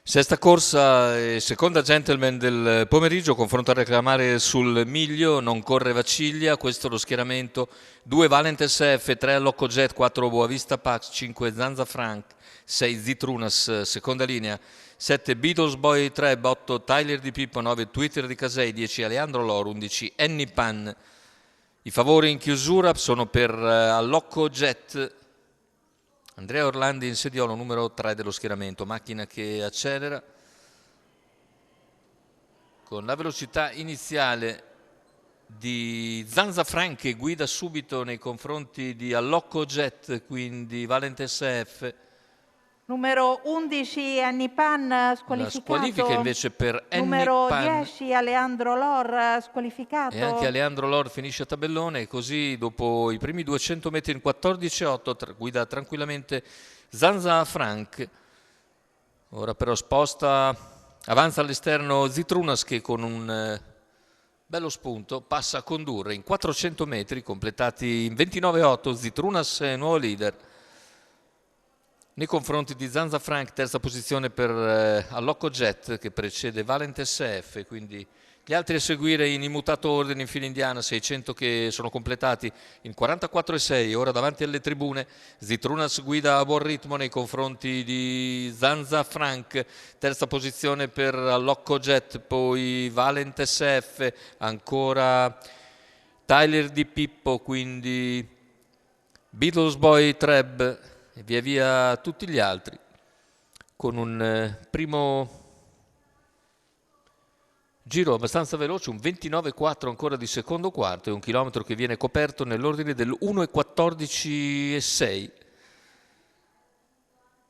Sesta corsa e seconda gentleman del pomeriggio, confronto a reclamare sul miglio, non corre Vaciglia, questo è lo schieramento: 2 Valentes F, 3 Allocco Jet, 4 Boavista Pax, 5 Zanza Frank, 6 Zitrunas, seconda linea, 7 Beatles Boy 3, 8 Tyler Di Pippo, 9 Twitter di Casei, 10 Aleandro Loro, 11 Annie Pan. I favori in chiusura sono per Allocco Jet, Andrea Orlandi in sediolo, numero 3 dello schieramento, macchina che accelera con la velocità iniziale di Zanza Frank, che guida subito nei confronti di Allocco Jet, quindi Valentes F. Numero 11 Annie Pan squalificato. La squalifica invece per Annie numero Pan. 10 Aleandro Lor squalificato. E anche Aleandro Lor finisce a tabellone, e così dopo i primi 200 metri in 14,8 guida tranquillamente Zanza Frank. Ora però avanza all'esterno Zitrunas, che con un bello spunto passa a condurre in 400 metri completati in 29,8. Zitrunas è nuovo leader nei confronti di Zanza Frank, terza posizione per Allocco Jet, che precede Valentes F, quindi gli altri a seguire in immutato ordine in fila indiana, 600 che sono completati in 44,6, ora davanti alle tribune. Zitrunas guida a buon ritmo nei confronti di Zanza Frank, terza posizione per Allocco Jet, poi Valentes F, ancora Tyler Di Pippo, quindi Beatles Boy Treb e via via tutti gli altri, con un primo giro abbastanza veloce, un 29,4 ancora di secondo quarto, e un chilometro che viene coperto nell'ordine del 1,14,6.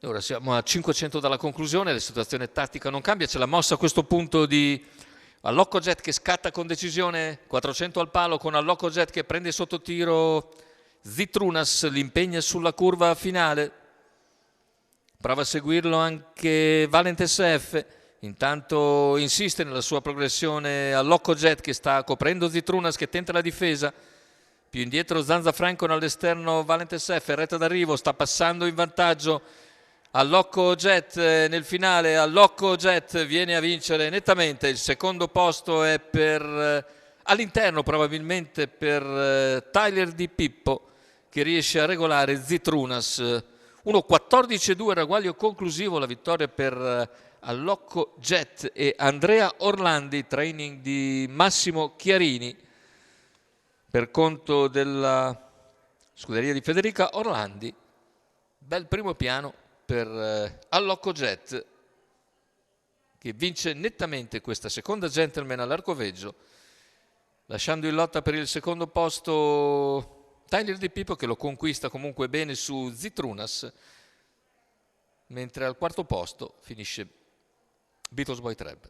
Ora siamo a 500 dalla conclusione, la situazione tattica non cambia, c'è la mossa a questo punto di Allocco Jet che scatta con decisione, 400 al palo, con Allocco Jet che prende sotto tiro Zitrunas, l'impegna sulla curva finale, prova a seguirlo anche Valentes F, intanto insiste nella sua progressione Allocco Jet che sta coprendo Zitrunas, che tenta la difesa, più indietro Zanza Franco all'esterno, Valentes F, retta d'arrivo, sta passando in vantaggio Allocco Jet nel finale. Allocco Jet viene a vincere nettamente, il secondo posto è all'interno probabilmente per Tyler Di Pippo, che riesce a regolare Zitrunas. 1,14,2 ragguaglio conclusivo, la vittoria per Allocco Jet e Andrea Orlandi, training di Massimo Chiarini per conto della scuderia di Federica Orlandi. Bel primo piano per Allocco Jet, che vince nettamente questa seconda gentleman all'Arcoveggio, lasciando in lotta per il secondo posto Tyler Di Pippo, che lo conquista comunque bene su Zitrunas, mentre al quarto posto finisce Beatles Boy Treb.